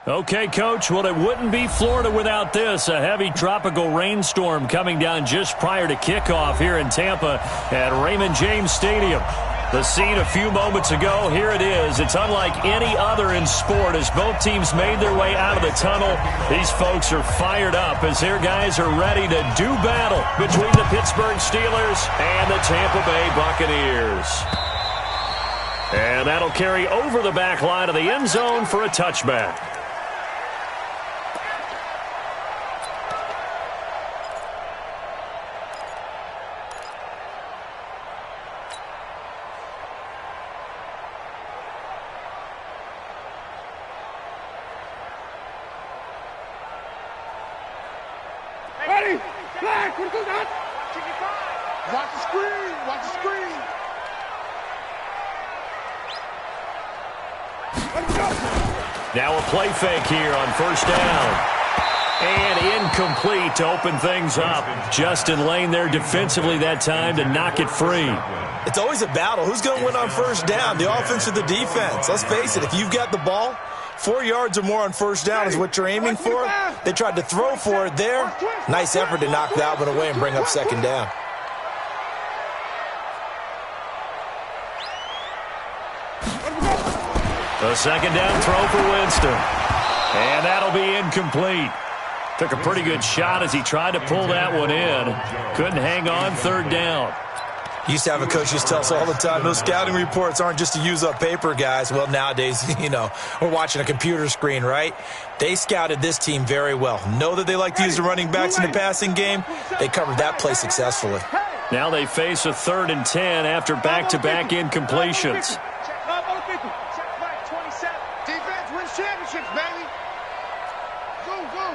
Okay, Coach, well, it wouldn't be Florida without this. A heavy tropical rainstorm coming down just prior to kickoff here in Tampa at Raymond James Stadium. The scene a few moments ago, here it is. It's unlike any other in sport as both teams made their way out of the tunnel. These folks are fired up as their guys are ready to do battle between the Pittsburgh Steelers and the Tampa Bay Buccaneers. And that'll carry over the back line of the end zone for a touchback. Ready? Flag! Watch the screen! Watch the screen! Let's go! Now a play fake here on first down. And incomplete to open things up. Justin Lane there defensively that time to knock it free. It's always a battle. Who's going to win on first down, the offense or the defense? Let's face it, if you've got the ball, 4 yards or more on first down is what you're aiming for. They tried to throw for it there. Nice effort to knock that one away and bring up second down. The second down throw for Winston. And that'll be incomplete. Took a pretty good shot as he tried to pull that one in. Couldn't hang on third down. Used to have a coach used to tell us all the time, those scouting reports aren't just to use up paper, guys. Well, nowadays, we're watching a computer screen, right? They scouted this team very well. Know that they like to use the running backs in the passing game. They covered that play successfully. Now they face a 3rd and 10 after back-to-back incompletions. Defense wins championships, baby. Go, go.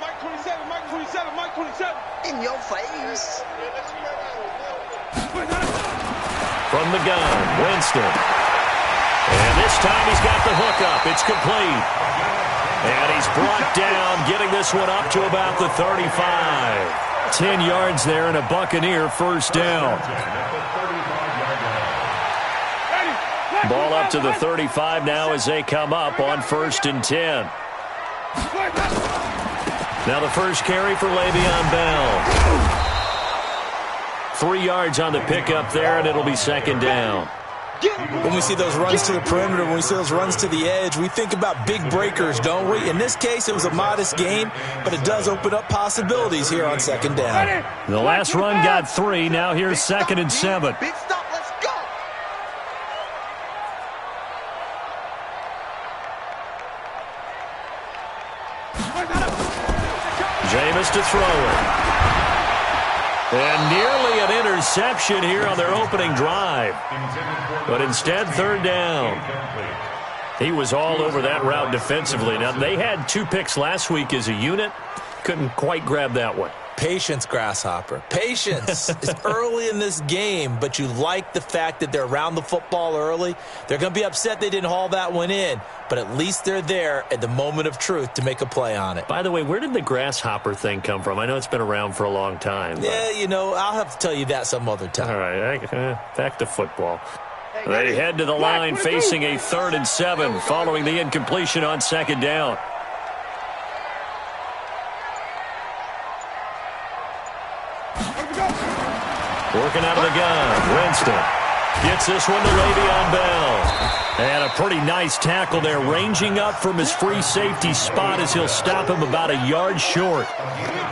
Mike 27, Mike 27, Mike 27. In your face. From the gun, Winston. And this time he's got the hook up. It's complete. And he's brought down, getting this one up to about the 35. 10 yards there and a Buccaneer first down. Ball up to the 35 now as they come up on 1st and 10. Now the first carry for Le'Veon Bell. 3 yards on the pickup there, and it'll be second down. When we see those runs to the perimeter, when we see those runs to the edge, we think about big breakers, don't we? In this case, it was a modest gain, but it does open up possibilities here on second down. The last run got 3. Now here's 2nd and 7. Big stop, let's go. Jameis to throw it. And nearly an interception here on their opening drive. But instead, 3rd down. He was all over that route defensively. Now, they had 2 picks last week as a unit. Couldn't quite grab that one. Patience, Grasshopper. Patience. It's early in this game, but you like the fact that they're around the football early. They're going to be upset they didn't haul that one in, but at least they're there at the moment of truth to make a play on it. By the way, where did the grasshopper thing come from? I know it's been around for a long time. But... Yeah, I'll have to tell you that some other time. All right, back to football. They head to the line facing a 3rd and 7 following the incompletion on second down. Working out of the gun, Winston gets this one to Le'Veon Bell. And a pretty nice tackle there, ranging up from his free safety spot as he'll stop him about a yard short.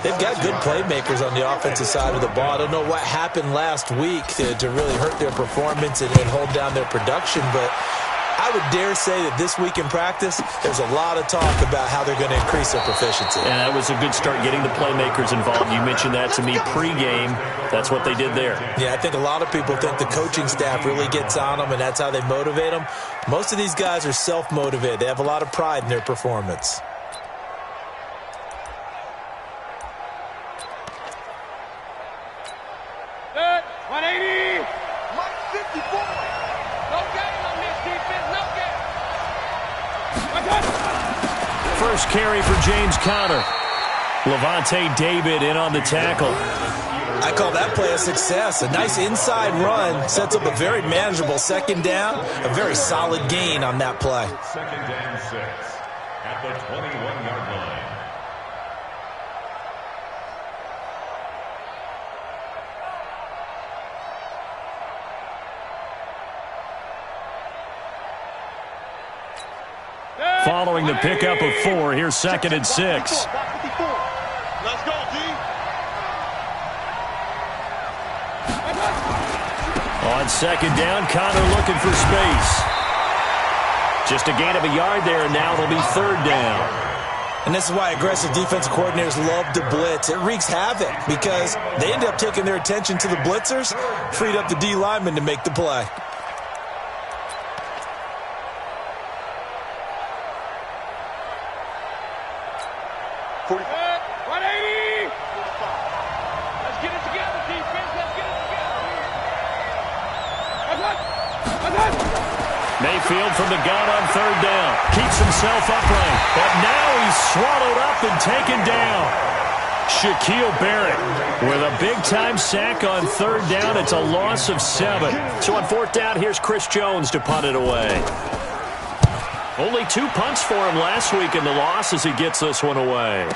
They've got good playmakers on the offensive side of the ball. I don't know what happened last week to really hurt their performance and hold down their production, but I would dare say that this week in practice, there's a lot of talk about how they're going to increase their proficiency. And that was a good start getting the playmakers involved. You mentioned that to me pregame. That's what they did there. Yeah, I think a lot of people think the coaching staff really gets on them, and that's how they motivate them. Most of these guys are self-motivated. They have a lot of pride in their performance. Good. 180. Mike 54. No game on this defense. No game. First carry for James Conner. Levante David in on the tackle. I call that play a success. A nice inside run sets up a very manageable second down. A very solid gain on that play. at the 21-yard line. Following the pickup of 4, here's 2nd and 6. Let's go, D. On 2nd down, Connor looking for space. Just a gain of a yard there, and now it'll be 3rd down. And this is why aggressive defensive coordinators love to blitz. It wreaks havoc because they end up taking their attention to the blitzers, freed up the D lineman to make the play. Mayfield from the gun on 3rd down. Keeps himself upright. But now he's swallowed up and taken down. Shaquille Barrett with a big-time sack on 3rd down. It's a loss of 7. So on 4th down, here's Chris Jones to punt it away. Only 2 punts for him last week in the loss as he gets this one away.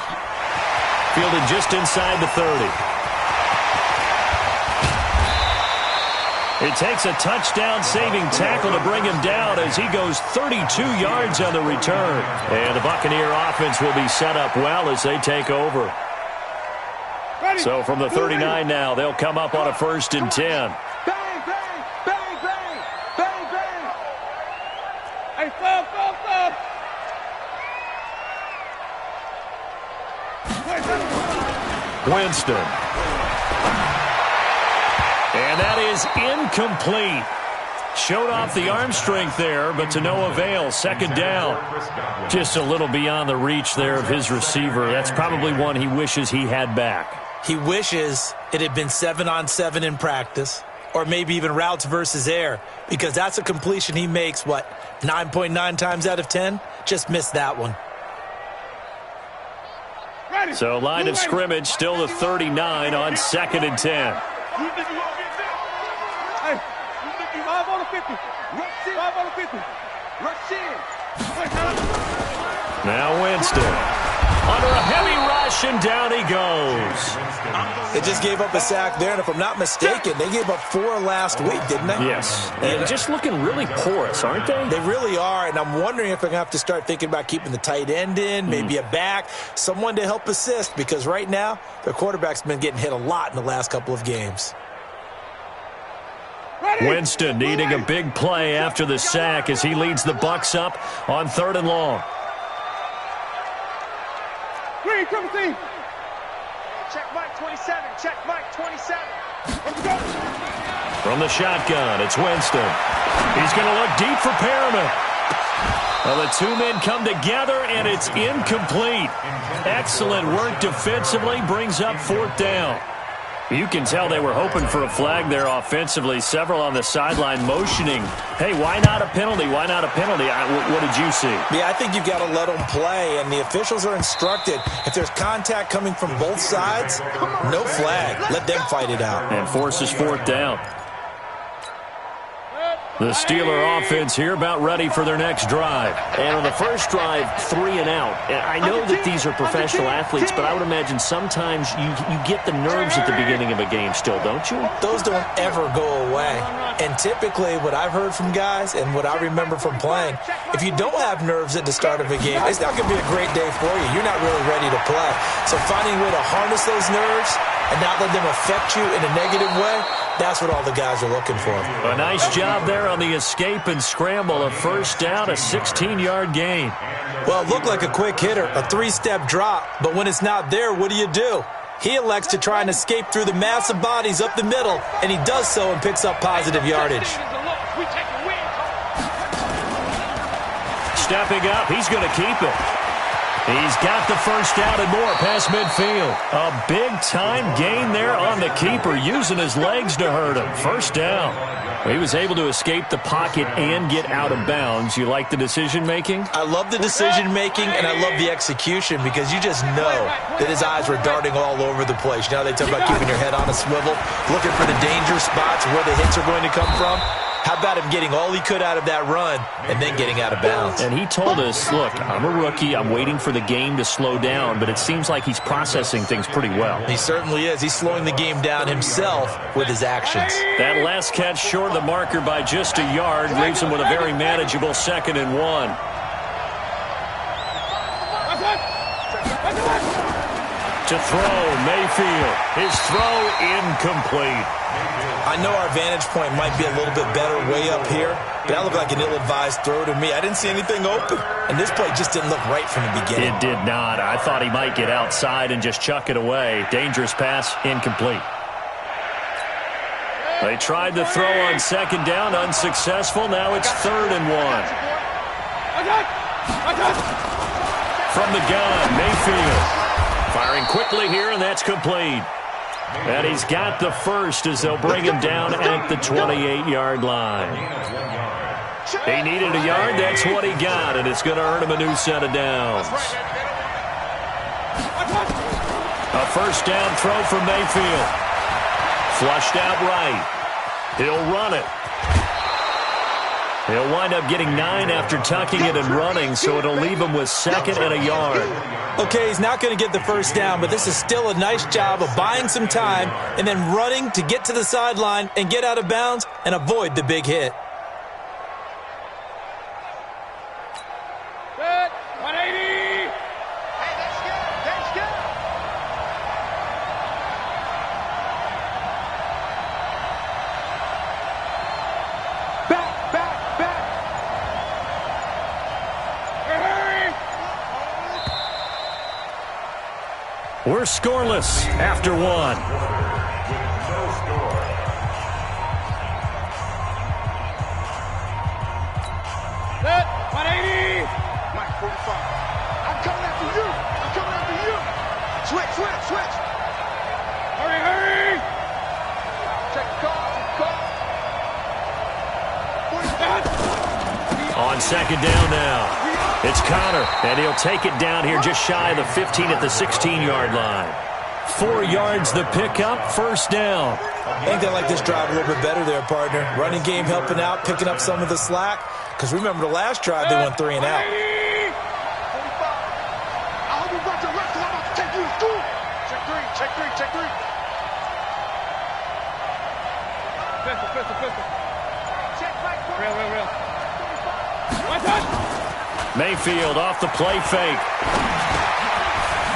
Fielded just inside the 30. It takes a touchdown-saving tackle to bring him down as he goes 32 yards on the return. And the Buccaneer offense will be set up well as they take over. So from the 39 now, they'll come up on a 1st and 10. Bang, bang, bang, bang, bang, bang. Hey, stop. Winston. And that is incomplete. Showed off the arm strength there, but to no avail. 2nd down. Just a little beyond the reach there of his receiver. That's probably one he wishes he had back. He wishes it had been 7-on-7 in practice, or maybe even routes versus air, because that's a completion he makes, 9.9 times out of 10? Just missed that one. So line of scrimmage, still the 39 on 2nd and 10. You think you gonna get this? Hey, you think you 5 on the 50? Rush in. 5 on the 50. Rush in. Now Winston. Under a heavy rush, and down he goes. They just gave up a sack there, and if I'm not mistaken, they gave up 4 last week, didn't they? Yes. And just looking really porous, aren't they? They really are, and I'm wondering if they're going to have to start thinking about keeping the tight end in, maybe a back, someone to help assist, because right now, their quarterback's been getting hit a lot in the last couple of games. Winston needing a big play after the sack as he leads the Bucs up on 3rd and long. Green, come see. Check Mike 27. Check Mike 27. From the shotgun, it's Winston. He's going to look deep for Perriman. Well, the 2 men come together, and it's incomplete. Excellent work defensively, brings up 4th down. You can tell they were hoping for a flag there offensively. Several on the sideline motioning. Hey, why not a penalty? Why not a penalty? What did you see? Yeah, I think you've got to let them play, and the officials are instructed. If there's contact coming from both sides, no flag. Let them fight it out. And forces 4th down. The Steeler offense here about ready for their next drive. And on the first drive, 3 and out. I know that these are professional athletes, but I would imagine sometimes you get the nerves at the beginning of a game still, don't you? Those don't ever go away. And typically what I've heard from guys and what I remember from playing, if you don't have nerves at the start of a game, it's not going to be a great day for you. You're not really ready to play. So finding a way to harness those nerves and not let them affect you in a negative way, that's what all the guys are looking for. A nice job there on the escape and scramble. A 1st down, a 16-yard gain. Well, it looked like a quick hitter, a 3-step drop. But when it's not there, what do? He elects to try and escape through the massive bodies up the middle, and he does so and picks up positive yardage. Stepping up, he's going to keep it. He's got the 1st down and more past midfield. A big-time gain there on the keeper, using his legs to hurt him. 1st down. He was able to escape the pocket and get out of bounds. You like the decision-making? I love the decision-making, and I love the execution, because you just know that his eyes were darting all over the place. You know, they talk about keeping your head on a swivel, looking for the danger spots where the hits are going to come from. How about him getting all he could out of that run and then getting out of bounds? And he told us, look, I'm a rookie. I'm waiting for the game to slow down, but it seems like he's processing things pretty well. He certainly is. He's slowing the game down himself with his actions. That last catch short of the marker by just a yard leaves him with a very manageable 2nd and 1. To throw, Mayfield. His throw incomplete. I know our vantage point might be a little bit better way up here, but that looked like an ill-advised throw to me. I didn't see anything open, and this play just didn't look right from the beginning. It did not. I thought he might get outside and just chuck it away. Dangerous pass, incomplete. They tried to throw on 2nd down, unsuccessful. Now it's 3rd and 1. From the gun, Mayfield. Firing quickly here, and that's complete. And he's got the first as they'll bring him down at the 28-yard line. He needed a yard. That's what he got, and it's going to earn him a new set of downs. A 1st down throw from Mayfield. Flushed out right. He'll run it. He'll wind up getting 9 after tucking it and running, so it'll leave him with 2nd and a yard. Okay, he's not going to get the 1st down, but this is still a nice job of buying some time and then running to get to the sideline and get out of bounds and avoid the big hit. Good. 180. Hey, that's good. That's good. Back. We're scoreless after 1. Set. 180. Mike 45. I'm coming after you. Switch. Hurry. Check the call. On 2nd down now. It's Connor, and he'll take it down here just shy of the 15 at the 16-yard line. 4 yards the pickup, 1st down. I think they like this drive a little bit better there, partner. Running game helping out, picking up some of the slack. Because remember the last drive, they went 3 and out. Check 3. Pistol. Check Mike. Real. Mayfield off the play fake.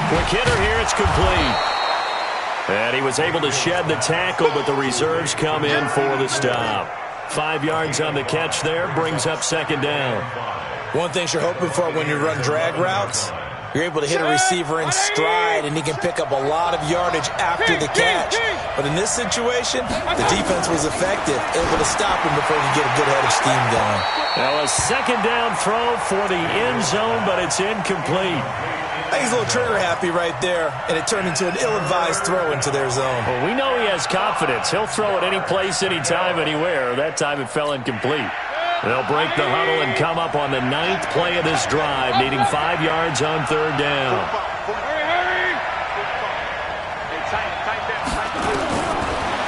Quick hitter here, it's complete. And he was able to shed the tackle, but the reserves come in for the stop. 5 yards on the catch there, brings up 2nd down. One thing you're hoping for when you run drag routes, you're able to hit a receiver in stride, and he can pick up a lot of yardage after the catch. But in this situation, the defense was effective, able to stop him before he could get a good head of steam going. Now a 2nd down throw for the end zone, but it's incomplete. I think he's a little trigger happy right there, and it turned into an ill-advised throw into their zone. Well, we know he has confidence. He'll throw it any place, anytime, anywhere. That time it fell incomplete. They'll break the huddle and come up on the 9th play of this drive, needing 5 yards on 3rd down. Hurry.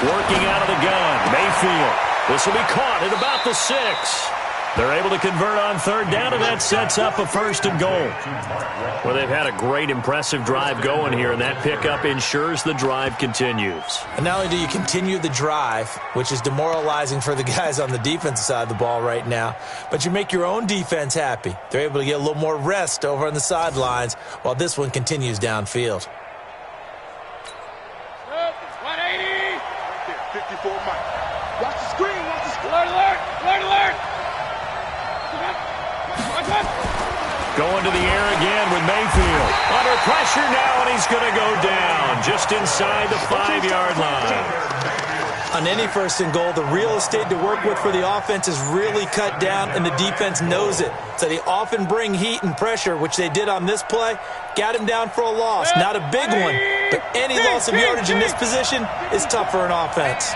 Working out of the gun, Mayfield. This will be caught at about the 6. They're able to convert on 3rd down, and that sets up a 1st and goal. Well, they've had a great, impressive drive going here, and that pickup ensures the drive continues. And not only do you continue the drive, which is demoralizing for the guys on the defensive side of the ball right now, but you make your own defense happy. They're able to get a little more rest over on the sidelines while this one continues downfield. 180. 54 Mike. Watch the screen. Alert. Going to the air again with Mayfield. Under pressure now, and he's going to go down just inside the 5-yard line. On any 1st and goal, the real estate to work with for the offense is really cut down, and the defense knows it. So they often bring heat and pressure, which they did on this play. Got him down for a loss. Not a big one, but any loss of yardage in this position is tough for an offense.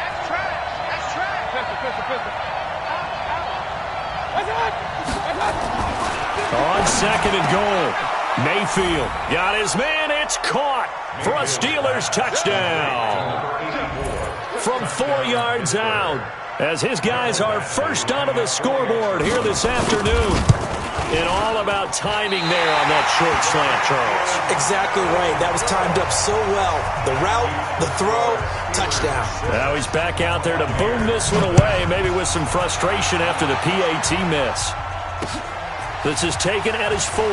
On 2nd and goal, Mayfield got his man. It's caught for a Steelers touchdown. From 4 yards out, as his guys are first onto the scoreboard here this afternoon. And all about timing there on that short slant, Charles. Exactly right. That was timed up so well. The route, the throw, touchdown. Now he's back out there to boom this one away, maybe with some frustration after the PAT miss. This is taken at his 4.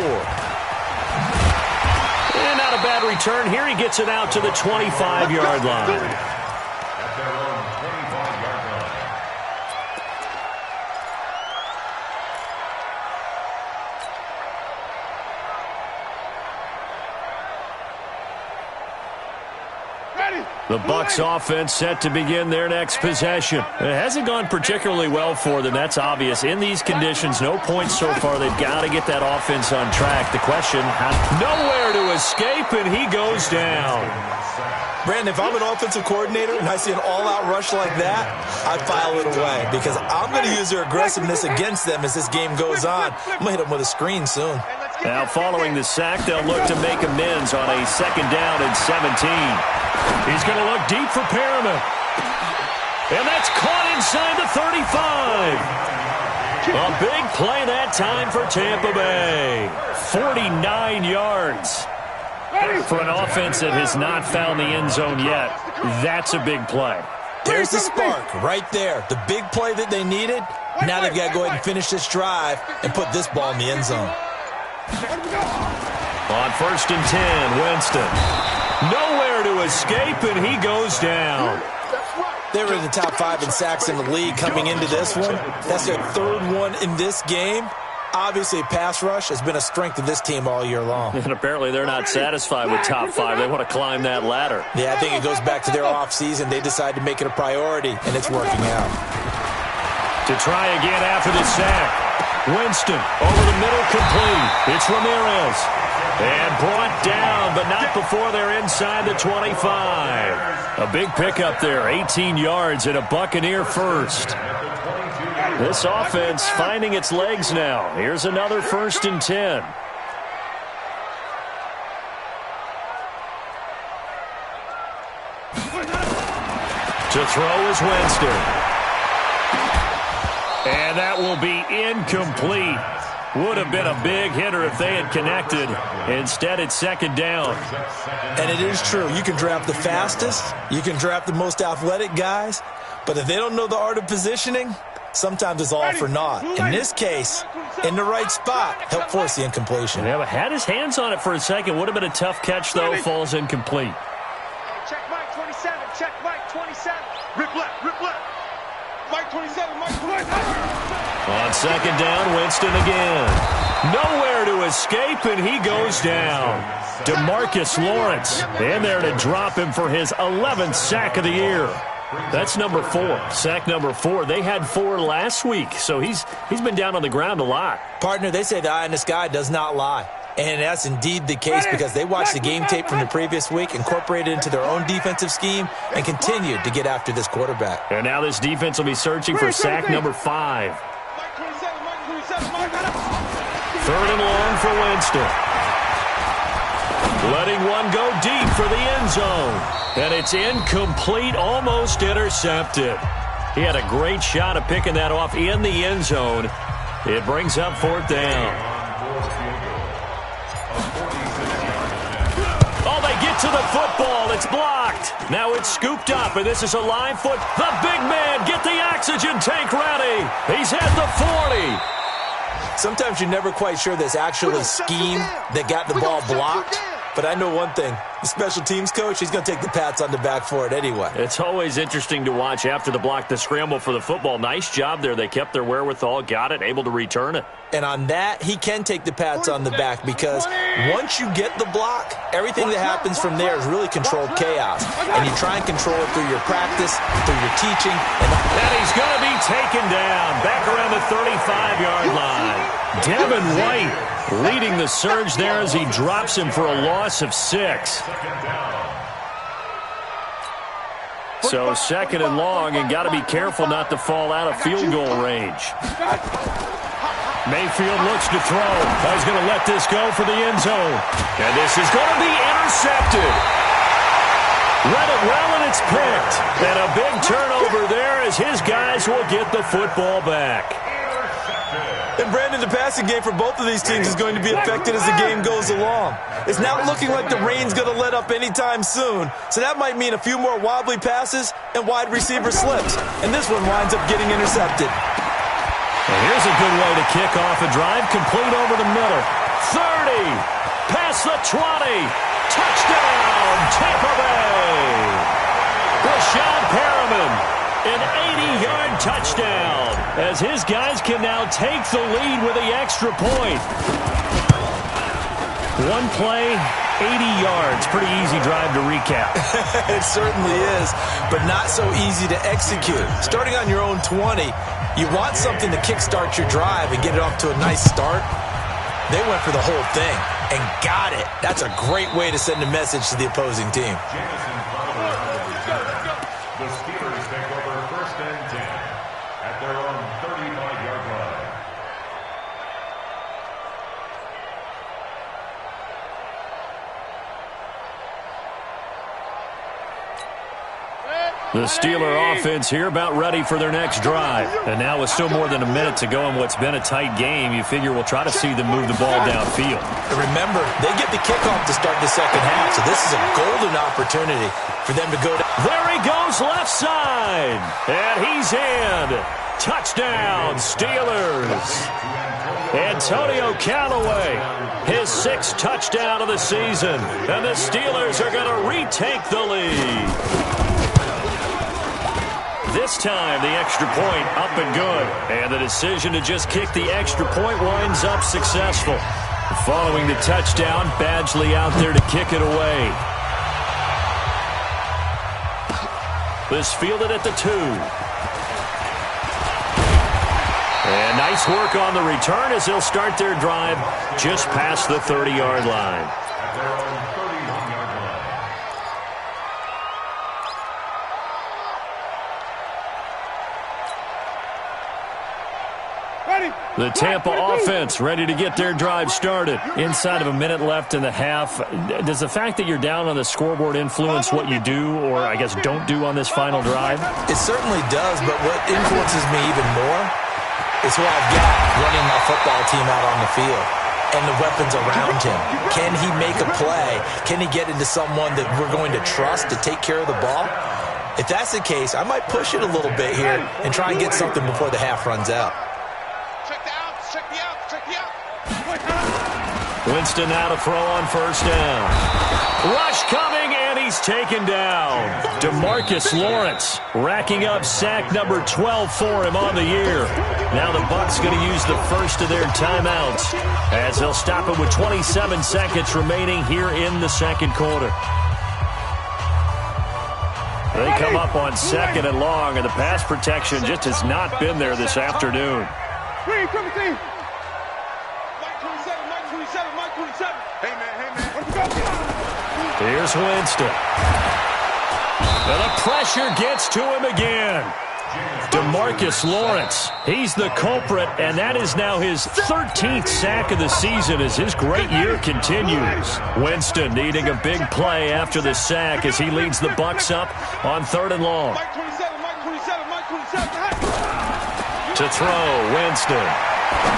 And not a bad return here. He gets it out to the 25-yard line. The Bucs offense set to begin their next possession. It hasn't gone particularly well for them. That's obvious. In these conditions, no points so far. They've got to get that offense on track. The question, nowhere to escape, and he goes down. Brandon, if I'm an offensive coordinator and I see an all-out rush like that, I file it away because I'm going to use their aggressiveness against them as this game goes on. I'm going to hit them with a screen soon. Now, following the sack, they'll look to make amends on a 2nd down and 17. He's going to look deep for Perriman. And that's caught inside the 35. A big play that time for Tampa Bay. 49 yards. For an offense that has not found the end zone yet, that's a big play. There's the spark right there. The big play that they needed. Now they've got to go ahead and finish this drive and put this ball in the end zone. On 1st and 10, Winston. Nowhere to escape, and he goes down. They were in the top 5 in sacks in the league coming into this one. That's their 3rd one in this game. Obviously, pass rush has been a strength of this team all year long. And apparently they're not satisfied with top 5. They want to climb that ladder. Yeah, I think it goes back to their offseason. They decided to make it a priority, and it's working out. To try again after the sack. Winston over the middle, complete. It's Ramirez. And brought down, but not before they're inside the 25. A big pickup there, 18 yards and a Buccaneer first. This offense finding its legs now. Here's another 1st and 10. To throw is Winston. And that will be incomplete. Would have been a big hitter if they had connected. Instead, it's 2nd down. And it is true. You can draft the fastest. You can draft the most athletic guys. But if they don't know the art of positioning, sometimes it's all for naught. In this case, in the right spot, help force the incompletion. Yeah, but had his hands on it for a second. Would have been a tough catch, though. Falls incomplete. Check Mike 27. Check Mike 27. Rip left, rip left. Mike 27, Mike 27. On 2nd down, Winston again. Nowhere to escape, and he goes down. DeMarcus Lawrence in there to drop him for his 11th sack of the year. That's number 4. Sack number 4. They had 4 last week, so he's been down on the ground a lot. Partner, they say the eye in the sky does not lie. And that's indeed the case because they watched the game tape from the previous week, incorporated it into their own defensive scheme, and continued to get after this quarterback. And now this defense will be searching for sack number 5. Mike 27, Mike 27, Mike 3rd and long for Winston. Letting one go deep for the end zone. And it's incomplete, almost intercepted. He had a great shot of picking that off in the end zone. It brings up 4th down. Oh, they get to the football. It's blocked. Now it's scooped up, and this is a live foot. The big man, get the oxygen tank ready. He's at the 40. Sometimes you're never quite sure there's actually scheme that got the ball blocked. But I know one thing. The special teams coach, he's going to take the pats on the back for it anyway. It's always interesting to watch after the block, the scramble for the football. Nice job there. They kept their wherewithal, got it, able to return it. And on that, he can take the pats on the back because once you get the block, everything that happens from there is really controlled chaos. And you try and control it through your practice, through your teaching. And he's going to be taken down back around the 35-yard line. Devin White leading the surge there as he drops him for a loss of 6. So 2nd and long, and got to be careful not to fall out of field goal range. Mayfield looks to throw. He's going to let this go for the end zone. And this is going to be intercepted. Read it well, and it's picked. And a big turnover there as his guys will get the football back. And Brandon, the passing game for both of these teams is going to be affected as the game goes along. It's not looking like the rain's going to let up anytime soon, so that might mean a few more wobbly passes and wide receiver slips. And this one winds up getting intercepted. And here's a good way to kick off a drive, complete over the middle. 30, past the 20, touchdown, Tampa Bay. Rashad Perriman, an 80-yard touchdown, as his guys can now take the lead with the extra point. One play, 80 yards. Pretty easy drive to recap. It certainly is, but not so easy to execute. Starting on your own 20, you want something to kickstart your drive and get it off to a nice start. They went for the whole thing and got it. That's a great way to send a message to the opposing team. The Steelers take over 1st and 10 at their own 35-yard line. The Steeler offense here about ready for their next drive. And now with still more than a minute to go in what's been a tight game, you figure we'll try to see them move the ball downfield. And remember, they get the kickoff to start the second half, so this is a golden opportunity for them to go down. There he goes left side. And he's in. Touchdown, Steelers. Antonio Callaway, his 6th touchdown of the season. And the Steelers are going to retake the lead. This time, the extra point up and good. And the decision to just kick the extra point winds up successful. Following the touchdown, Badgley out there to kick it away. This fielded at the 2. And nice work on the return as they'll start their drive just past the 30-yard line. At their own 31-yard line. The Tampa offense ready to get their drive started. Inside of a minute left in the half. Does the fact that you're down on the scoreboard influence what you do, or I guess don't do on this final drive? It certainly does, but what influences me even more is who I've got running my football team out on the field and the weapons around him. Can he make a play? Can he get into someone that we're going to trust to take care of the ball? If that's the case, I might push it a little bit here and try and get something before the half runs out. Winston now to throw on 1st down. Rush coming, and he's taken down. DeMarcus Lawrence racking up sack number 12 for him on the year. Now the Bucs going to use the first of their timeouts as they'll stop it with 27 seconds remaining here in the second quarter. They come up on 2nd and long, and the pass protection just has not been there this afternoon. Here's Winston. And the pressure gets to him again. DeMarcus Lawrence, he's the culprit, and that is now his 13th sack of the season as his great year continues. Winston needing a big play after the sack as he leads the Bucs up on 3rd and long. To throw, Winston.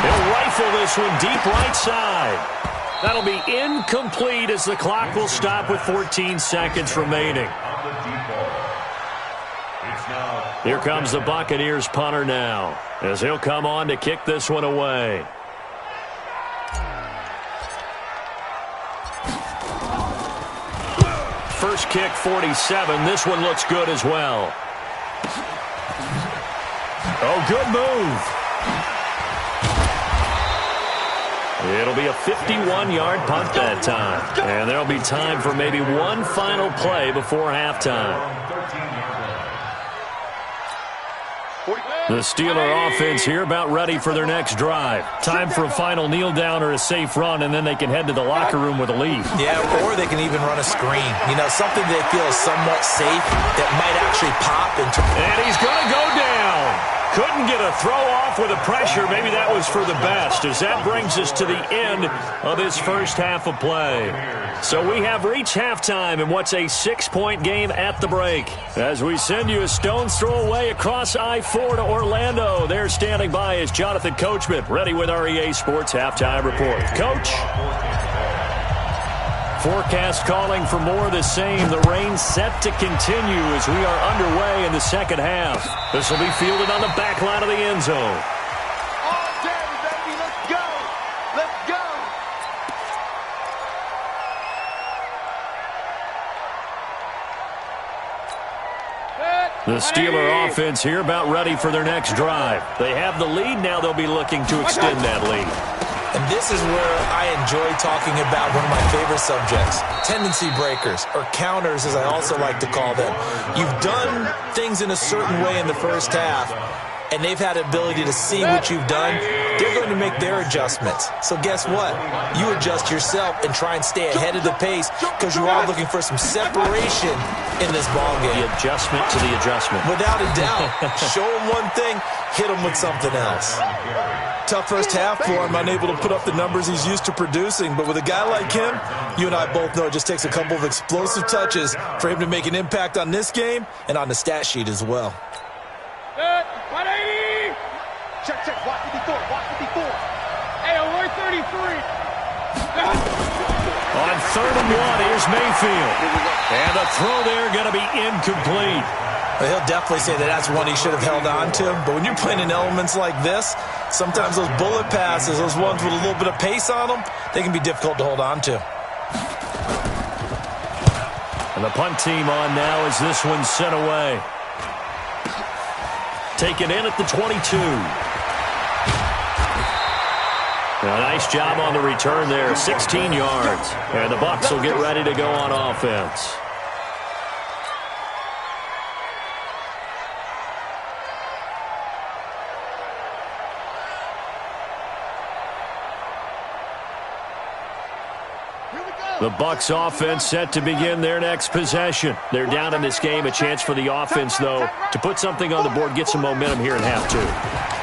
He'll rifle this one deep right side. That'll be incomplete as the clock will stop with 14 seconds remaining. Here comes the Buccaneers punter now as he'll come on to kick this one away. First kick, 47. This one looks good as well. Oh, good move. It'll be a 51-yard punt that time. And there'll be time for maybe one final play before halftime. The Steeler offense here about ready for their next drive. Time for a final kneel down or a safe run, and then they can head to the locker room with a lead. Yeah, or they can even run a screen. You know, something they feel is somewhat safe that might actually pop. And he's going to go down. Couldn't get a throw off with the pressure. Maybe that was for the best, as that brings us to the end of this first half of play. So we have reached halftime in what's a 6-point game at the break. As we send you a stone's throw away across I-4 to Orlando. There standing by is Jonathan Coachman, ready with our EA Sports Halftime Report. Coach? Forecast calling for more of the same. The rain set to continue as we are underway in the second half. This will be fielded on the back line of the end zone. All day, baby. Let's go. Let's go. The Steeler offense here about ready for their next drive. They have the lead. Now they'll be looking to extend that lead. And this is where I enjoy talking about one of my favorite subjects, tendency breakers, or counters as I also like to call them. You've done things in a certain way in the first half, and they've had the ability to see what you've done. They're going to make their adjustments. So guess what? You adjust yourself and try and stay ahead of the pace because you are looking for some separation in this ballgame. The adjustment to the adjustment. Without a doubt. Show them one thing, hit them with something else. Tough first half for him, unable to put up the numbers he's used to producing. But with a guy like him, you and I both know it just takes a couple of explosive touches for him to make an impact on this game and on the stat sheet as well. 180! Check, check, watch 54, watch 54. Hey, we're 33. On 3rd and 1, here's Mayfield. And the throw there going to be incomplete. Well, he'll definitely say that that's one he should have held on to. But when you're playing in elements like this, sometimes those bullet passes, those ones with a little bit of pace on them, they can be difficult to hold on to. And the punt team on now as this one's sent away. Taken in at the 22. A nice job on the return there, 16 yards. And the Bucs will get ready to go on offense. The Bucs offense set to begin their next possession. They're down in this game. A chance for the offense, though, to put something on the board, get some momentum here in half 2.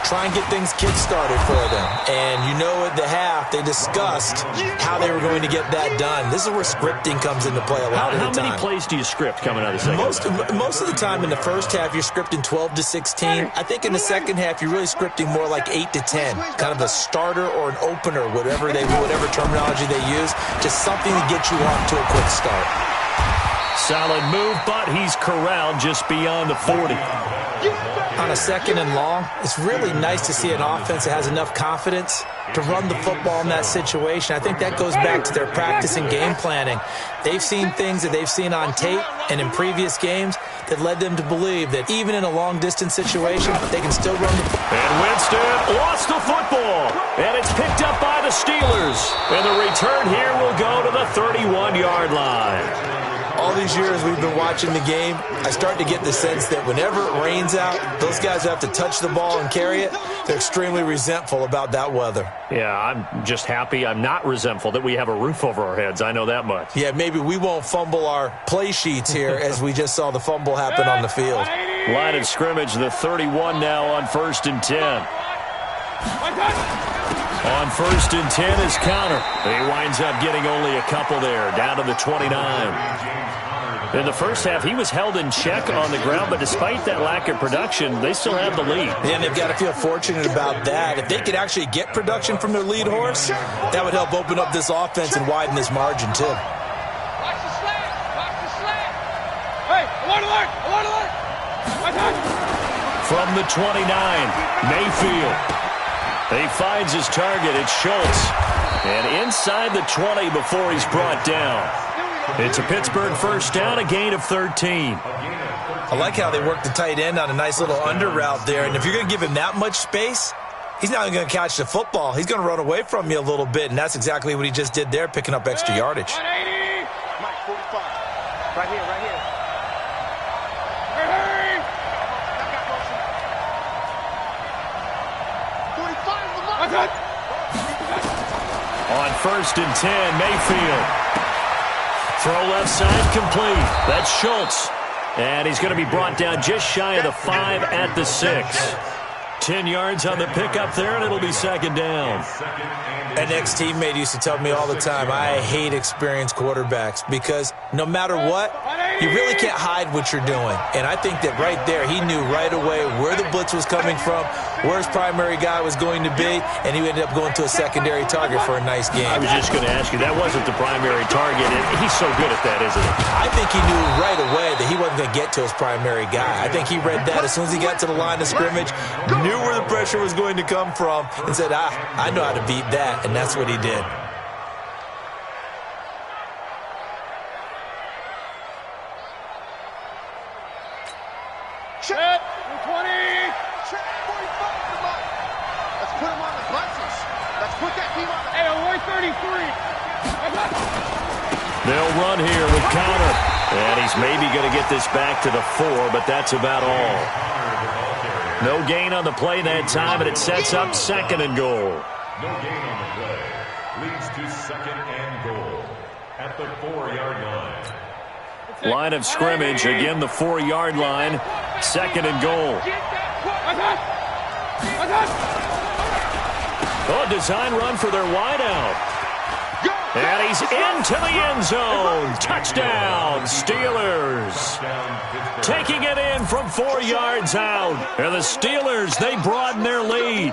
Try and get things kick-started for them. And you know at the half, they discussed how they were going to get that done. This is where scripting comes into play a lot of the time. How many plays do you script coming out of the second? Most of the time in the first half, you're scripting 12 to 16. I think in the second half, you're really scripting more like 8 to 10. Kind of a starter or an opener, whatever terminology they use. Just something to get you off to a quick start. Solid move, but he's corralled just beyond the 40. On a 2nd and long, it's really nice to see an offense that has enough confidence to run the football in that situation. I think that goes back to their practice and game planning. They've seen things that they've seen on tape and in previous games that led them to believe that even in a long-distance situation, they can still run the football. And Winston lost the football, and it's picked up by the Steelers. And the return here will go to the 31-yard line. All these years we've been watching the game, I start to get the sense that whenever it rains out, those guys who have to touch the ball and carry it, they're extremely resentful about that weather. Yeah, I'm just happy I'm not resentful that we have a roof over our heads. I know that much. Yeah, maybe we won't fumble our play sheets here as we just saw the fumble happen on the field. Line of scrimmage, the 31 now on 1st and 10. On 1st and 10 is Counter. He winds up getting only a couple there, down to the 29. In the first half, he was held in check on the ground, but despite that lack of production, they still have the lead. And they've got to feel fortunate about that. If they could actually get production from their lead horse, that would help open up this offense and widen this margin, too. Watch the slant. Watch the slant. Hey, alert, alert, alert, alert. My touch. From the 29, Mayfield. He finds his target. It's Schultz. And inside the 20 before he's brought down. It's a Pittsburgh first down, a gain of 13. I like how they work the tight end on a nice little under route there. And if you're going to give him that much space, he's not going to catch the football. He's going to run away from you a little bit, and that's exactly what he just did there, picking up extra yardage. 180. Mike, 45. Right here, right here. Hurry! Back up, Wilson. 45. On 1st and 10, Mayfield. Throw left side complete. That's Schultz. And he's going to be brought down just shy of the 5 at the 6. 10 yards on the pickup there, and it'll be second down. An ex-teammate used to tell me all the time, I hate experienced quarterbacks because no matter what, you really can't hide what you're doing. And I think that right there, he knew right away where the blitz was coming from, where his primary guy was going to be, and he ended up going to a secondary target for a nice game. I was just going to ask you, that wasn't the primary target, and he's so good at that, isn't he? I think he knew right away that he wasn't going to get to his primary guy. I think he read that as soon as he got to the line of scrimmage, knew where the pressure was going to come from, and said, I know how to beat that, and that's what he did. Check. 20. Check 45. Let's put him on the buses. Let's put that team on the... Hey, Roy 33. They'll run here with counter. And he's maybe going to get this back to the 4, but that's about all. No gain on the play that time, and it sets up second and goal. No gain on the play. Leads to second and goal at the 4-yard line. Line of scrimmage, again the 4-yard line. Second and goal. Oh, design run for their wideout. And he's into the end zone. Touchdown, Steelers. Taking it in from 4 yards out. And the Steelers, they broaden their lead.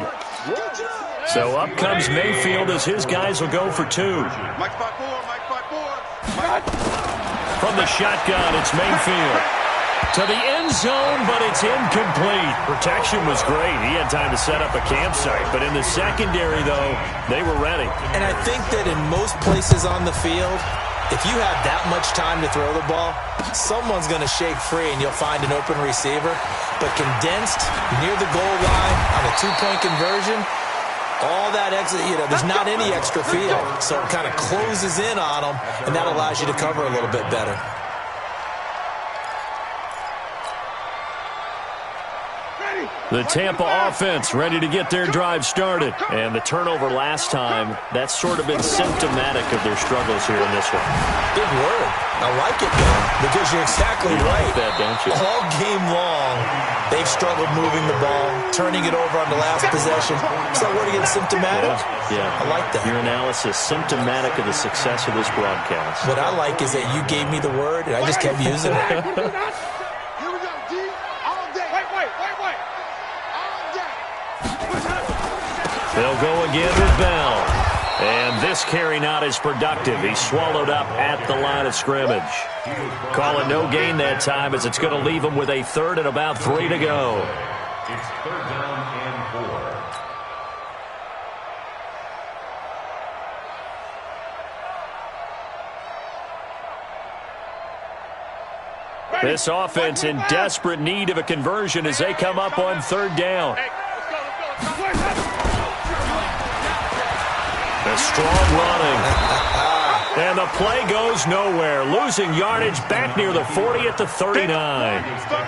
So up comes Mayfield as his guys will go for 2. Mike 5-4, Mike 5-4. From the shotgun, it's Mayfield. To the end zone, but it's incomplete. Protection was great. He had time to set up a campsite. But in the secondary, though, they were ready. And I think that in most places on the field, if you have that much time to throw the ball, someone's going to shake free and you'll find an open receiver. But condensed near the goal line on a 2-point conversion, all that extra, there's not any extra field. So it kind of closes in on them, and that allows you to cover a little bit better. The Tampa offense ready to get their drive started. And the turnover last time, that's sort of been symptomatic of their struggles here in this one. Big word. I like it, man, because you're exactly right. Like that, don't you? All game long, they've struggled moving the ball, turning it over on the last possession. So word again, symptomatic? Yeah. I like that. Your analysis, symptomatic of the success of this broadcast. What I like is that you gave me the word, and I just kept using it. Here we go, D. All day. Wait. They'll go again with Bell. And this carry not as productive. He's swallowed up at the line of scrimmage. Calling no gain that time as it's going to leave him with a 3rd and about 3 to go. It's 3rd down and 4. This offense in desperate need of a conversion as they come up on 3rd down. A strong running. And the play goes nowhere. Losing yardage back near the 40 at the 39.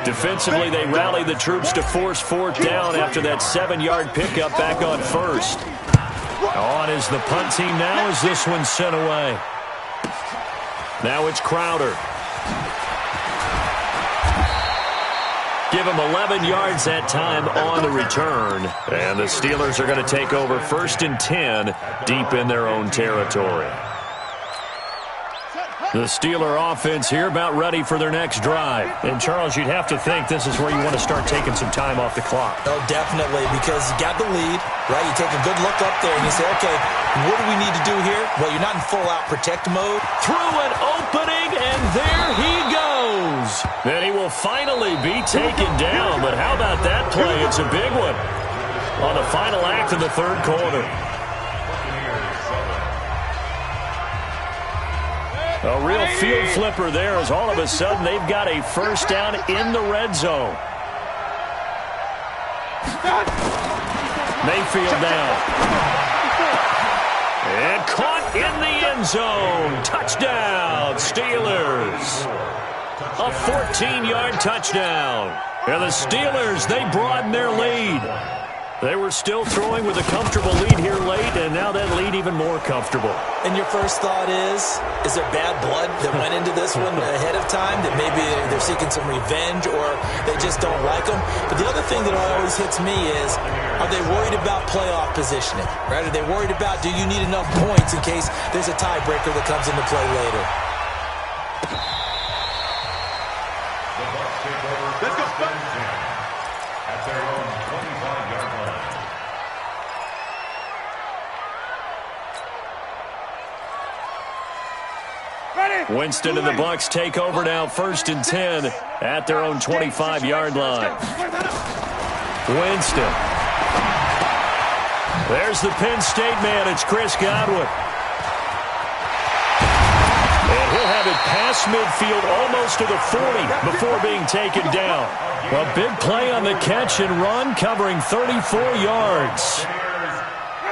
Defensively, they rally the troops to force 4th down after that 7-yard pickup back on 1st. On is the punt team now as this one's sent away. Now it's Crowder. Give him 11 yards that time on the return. And the Steelers are going to take over 1st and 10 deep in their own territory. The Steeler offense here about ready for their next drive. And, Charles, you'd have to think this is where you want to start taking some time off the clock. Oh, definitely, because you got the lead, right? You take a good look up there and you say, okay, what do we need to do here? Well, you're not in full-out protect mode. Through an opening, and there he goes. Then he will finally be taken down. But how about that play? It's a big one on the final act of the 3rd quarter. A real field flipper there as all of a sudden they've got a 1st down in the red zone. Mayfield down. And caught in the end zone. Touchdown, Steelers. A 14-yard touchdown. And the Steelers, they broaden their lead. They were still throwing with a comfortable lead here late, and now that lead even more comfortable. And your first thought is there bad blood that went into this one ahead of time, that maybe they're seeking some revenge or they just don't like them? But the other thing that always hits me is, are they worried about playoff positioning? Right? Are they worried about, do you need enough points in case there's a tiebreaker that comes into play later? Let's go. At their own 25-yard line. Winston and the Bucs take over now, 1st and 10 at their own 25-yard line. Winston. There's the Penn State man. It's Chris Godwin. And he'll have it past midfield almost to the 40 before being taken down. A big play on the catch and run, covering 34 yards.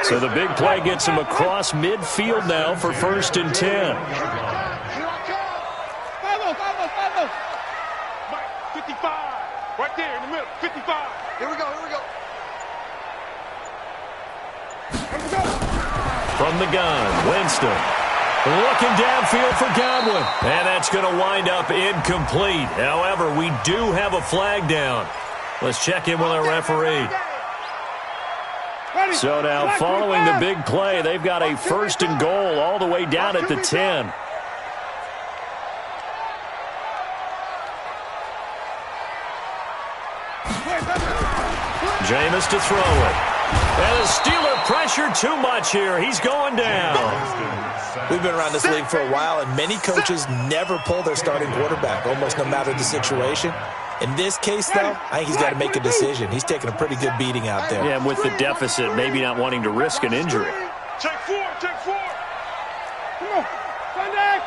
So the big play gets him across midfield now for 1st and 10. 55. Right there in the middle. 55. Here we go. From the gun, Winston. Looking downfield for Godwin. And that's going to wind up incomplete. However, we do have a flag down. Let's check in with our referee. So now, following the big play, they've got a 1st and goal all the way down at the 10. Jameis to throw it. And the Steeler pressure too much here. He's going down. We've been around this league for a while, and many coaches never pull their starting quarterback, almost no matter the situation. In this case, though, I think he's got to make a decision. He's taking a pretty good beating out there. Yeah, and with the deficit, maybe not wanting to risk an injury. Check 4. Come on. Sunday.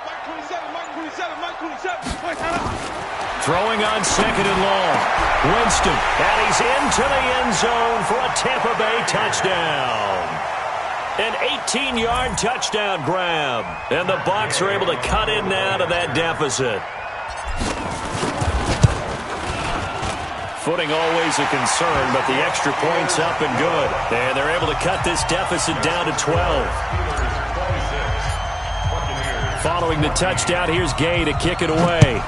Mike 27. Throwing on 2nd and long. Winston, and he's into the end zone for a Tampa Bay touchdown. An 18-yard touchdown grab. And the Bucs are able to cut in now to that deficit. Footing always a concern, but the extra point's up and good. And they're able to cut this deficit down to 12. Following the touchdown, here's Gay to kick it away.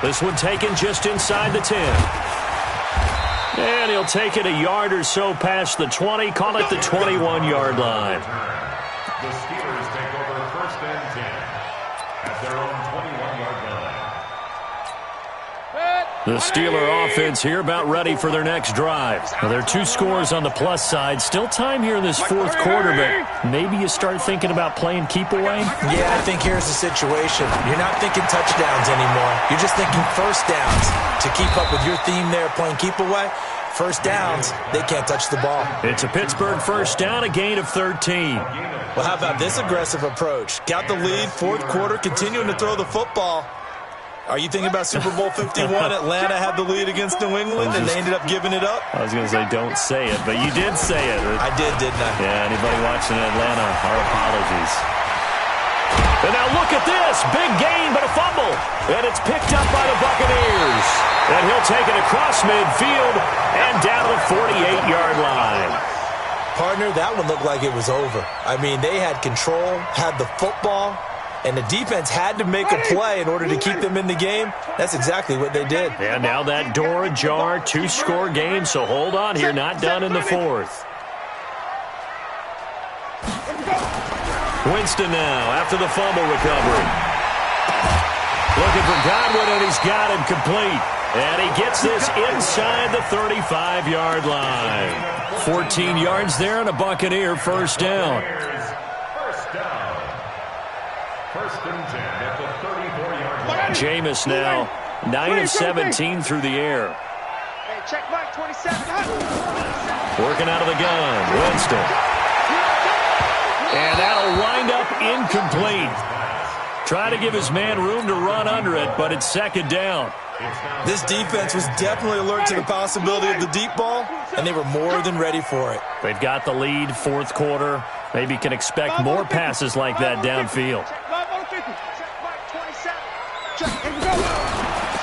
This one taken just inside the 10. And he'll take it a yard or so past the 20, call it the 21-yard line. The Steelers take over 1st and 10 at their own 21-yard line. The Steeler offense here about ready for their next drive. Well, there are 2 scores on the plus side. Still time here in this 4th quarter, but maybe you start thinking about playing keep away? Yeah, I think here's the situation. You're not thinking touchdowns anymore. You're just thinking 1st downs. To keep up with your theme there, playing keep away, 1st downs, they can't touch the ball. It's a Pittsburgh 1st down, a gain of 13. Well, how about this aggressive approach? Got the lead, 4th quarter, continuing to throw the football. Are you thinking about Super Bowl 51? Atlanta had the lead against New England, and they ended up giving it up? I was going to say don't say it, but you did say it. I did, didn't I? Yeah, anybody watching Atlanta, our apologies. And now look at this. Big gain, but a fumble. And it's picked up by the Buccaneers. And he'll take it across midfield and down to the 48-yard line. Partner, that one looked like it was over. I mean, they had control, had the football, and the defense had to make a play in order to keep them in the game. That's exactly what they did. And now that door ajar, 2-score game, so hold on here, not done in the 4th. Winston now after the fumble recovery. Looking for Godwin, and he's got it complete. And he gets this inside the 35-yard line. 14 yards there and a Buccaneer 1st down. First and 10 at the 34-yard line. Jameis now 9 of 17 through the air. Hey, check Mike 27. Working out of the gun, Winston. And that'll wind up incomplete. Try to give his man room to run under it, but it's 2nd down. This defense was definitely alert to the possibility of the deep ball, and they were more than ready for it. They've got the lead, 4th quarter. Maybe can expect more passes like that downfield. Check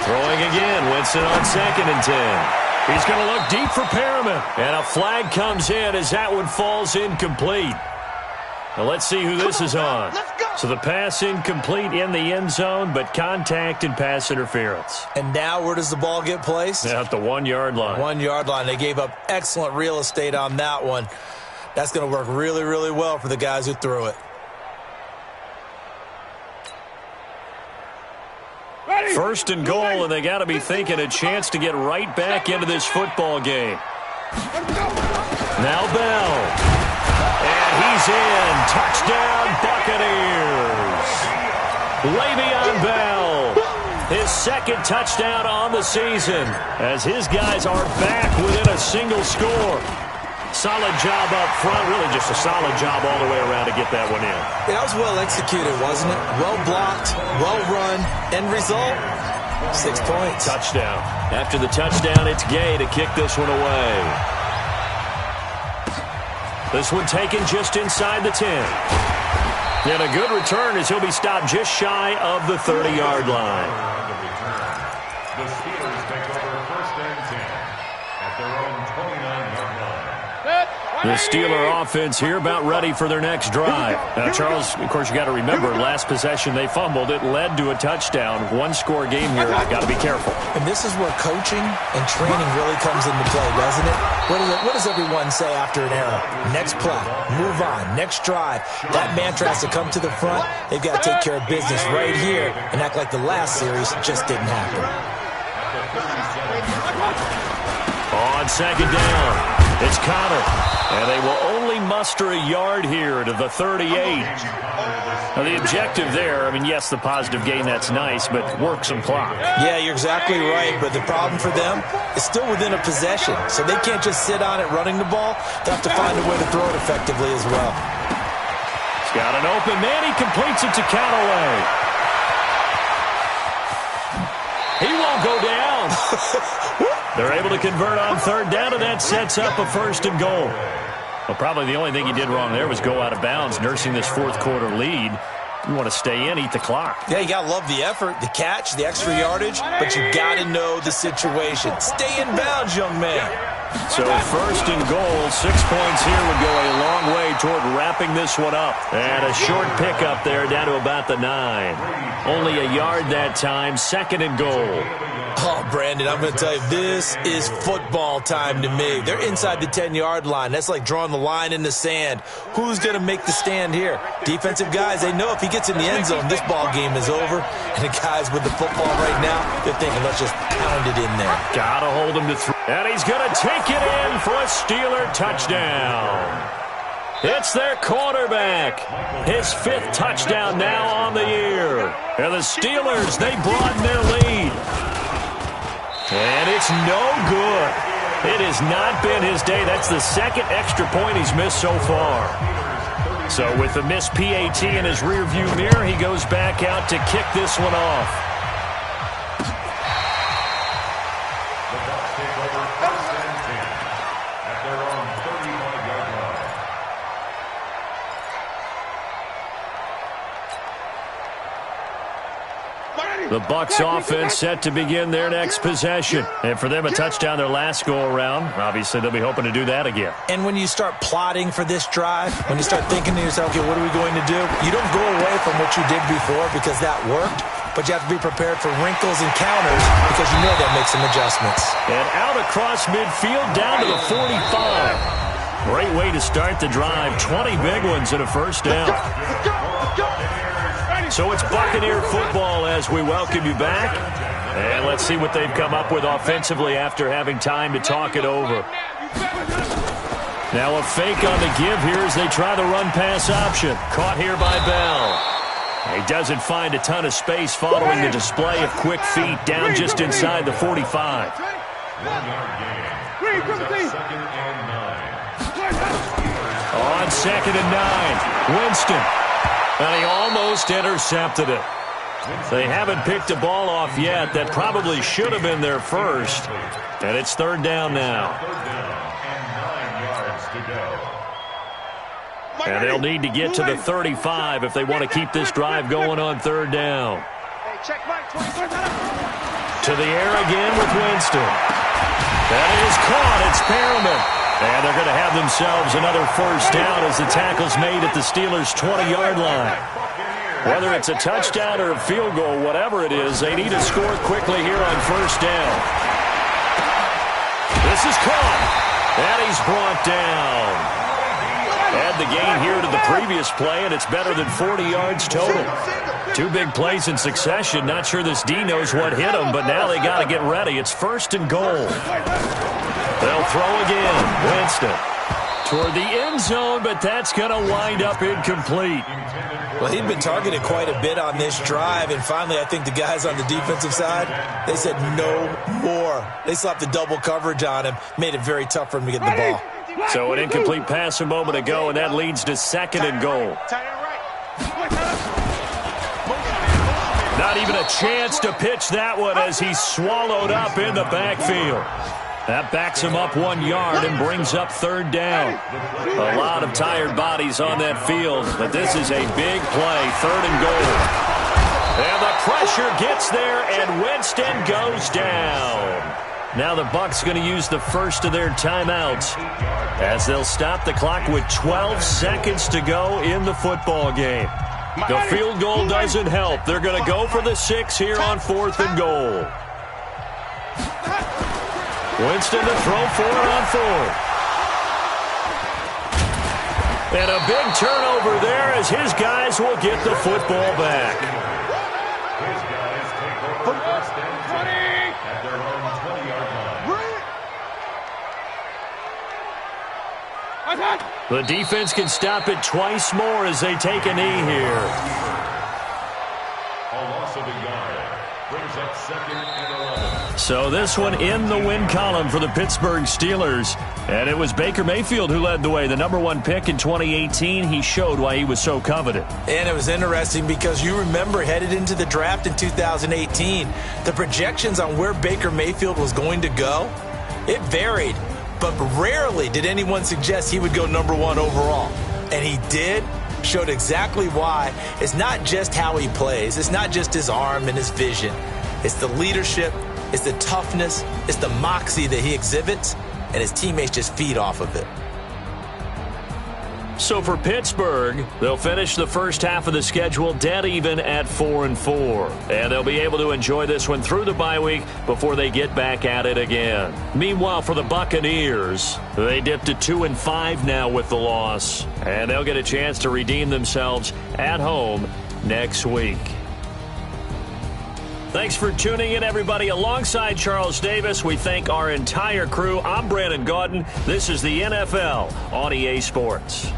Throwing again. Winston on 2nd and 10. He's going to look deep for Perriman. And a flag comes in as that one falls incomplete. Now let's see who this is on. So the pass incomplete in the end zone, but contact and pass interference. And now where does the ball get placed? At the 1-yard line. 1-yard line. They gave up excellent real estate on that one. That's going to work really, really well for the guys who threw it. First and goal, and they got to be thinking a chance to get right back into this football game. Now Bell. And he's in. Touchdown, Buccaneers. Le'Veon Bell. His 2nd touchdown on the season as his guys are back within a single score. Solid job up front. Really just a solid job all the way around to get that one in. That was well executed, wasn't it? Well blocked, well run. End result, 6 points. Touchdown. After the touchdown, it's Gay to kick this one away. This one taken just inside the 10. And a good return as he'll be stopped just shy of the 30-yard line. The Steelers take over 1st and 10 at their own 29-yard line. The Steeler offense here about ready for their next drive. Now, Charles, of course, you got to remember, last possession they fumbled. It led to a touchdown. 1-score game here. Got to be careful. And this is where coaching and training really comes into play, doesn't it? What does everyone say after an error? Next play, move on, next drive. That mantra has to come to the front. They've got to take care of business right here and act like the last series just didn't happen. On 2nd down, it's Connor. And they will only muster a yard here to the 38. Now, the objective there, I mean, yes, the positive gain, that's nice, but work some clock. Yeah, you're exactly right, but the problem for them is still within a possession, so they can't just sit on it running the ball. They have to find a way to throw it effectively as well. He's got an open man. He completes it to Callaway. He won't go down. They're able to convert on 3rd down, and that sets up a 1st and goal. Well, probably the only thing he did wrong there was go out of bounds, nursing this 4th quarter lead. You want to stay in, eat the clock. Yeah, you got to love the effort, the catch, the extra yardage, but you got to know the situation. Stay in bounds, young man. So 1st and goal, 6 points here would go a long way toward wrapping this one up. And a short pickup there down to about the 9. Only a yard that time, 2nd and goal. Oh, Brandon, I'm going to tell you, this is football time to me. They're inside the 10-yard line. That's like drawing the line in the sand. Who's going to make the stand here? Defensive guys, they know if he gets in the end zone, this ball game is over. And the guys with the football right now, they're thinking, let's just pound it in there. Got to hold him to 3. And he's going to take it in for a Steeler touchdown. It's their quarterback. His 5th touchdown now on the year. And the Steelers, they broaden their lead. And it's no good. It has not been his day. That's the 2nd extra point he's missed so far. So with the missed PAT in his rearview mirror, he goes back out to kick this one off. The Bucs take over 1st and 10 at their own 35-yard line. The Bucs offense set to begin their next possession. And for them, a touchdown their last go-around. Obviously, they'll be hoping to do that again. And when you start plotting for this drive, when you start thinking to yourself, okay, what are we going to do? You don't go away from what you did before because that worked, but you have to be prepared for wrinkles and counters because you know they'll make some adjustments. And out across midfield, down to the 45. Great way to start the drive. 20 big ones and a 1st down. So it's Buccaneer football as we welcome you back. And let's see what they've come up with offensively after having time to talk it over. Now a fake on the give here as they try the run-pass option. Caught here by Bell. He doesn't find a ton of space following the display of quick feet down just inside the 45. 1-yard gain. Brings up 2nd and 9. On 2nd and 9, Winston. And he almost intercepted it. They haven't picked a ball off yet. That probably should have been their first. And it's 3rd down now. 3rd down and 9 yards to go. And they'll need to get to the 35 if they want to keep this drive going on 3rd down. Hey, check Mike, 24. To the air again with Winston. That is caught. It's Perriman. And they're going to have themselves another first down as the tackle's made at the Steelers' 20-yard line. Whether it's a touchdown or a field goal, whatever it is, they need to score quickly here on first down. This is caught. And he's brought down. Add the gain here to the previous play, and it's better than 40 yards total. Two big plays in succession. Not sure this D knows what hit him, but now they got to get ready. It's first and goal. They'll throw again. Winston toward the end zone, but that's going to wind up incomplete. Well, he'd been targeted quite a bit on this drive, and finally I think the guys on the defensive side, they said no more. They slapped the double coverage on him, made it very tough for him to get the ball. So an incomplete pass a moment ago, and that leads to second and goal. Not even a chance to pitch that one as he's swallowed up in the backfield. That backs him up 1 yard and brings up third down. A lot of tired bodies on that field, but this is a big play, third and goal. And the pressure gets there, and Winston goes down. Now the Bucs going to use the first of their timeouts as they'll stop the clock with 12 seconds to go in the football game. The field goal doesn't help. They're going to go for the 6 here on fourth and goal. Winston to throw for it on fourth. And a big turnover there as his guys will get the football back. His guys take over first and 20 at their own 20-yard line. The defense can stop it twice more as they take a knee here. A loss of a yard brings up second and 11. So this one in the win column for the Pittsburgh Steelers. And it was Baker Mayfield who led the way. The #1 pick in 2018. He showed why he was so coveted. And it was interesting because you remember headed into the draft in 2018, the projections on where Baker Mayfield was going to go, it varied. But rarely did anyone suggest he would go #1 overall. And he did, showed exactly why. It's not just how he plays. It's not just his arm and his vision. It's the leadership. It's the toughness. It's the moxie that he exhibits. And his teammates just feed off of it. So for Pittsburgh, they'll finish the first half of the schedule dead even at 4-4. And they'll be able to enjoy this one through the bye week before they get back at it again. Meanwhile, for the Buccaneers, they dipped to 2-5 now with the loss. And they'll get a chance to redeem themselves at home next week. Thanks for tuning in, everybody. Alongside Charles Davis, we thank our entire crew. I'm Brandon Gaudin. This is the NFL on EA Sports.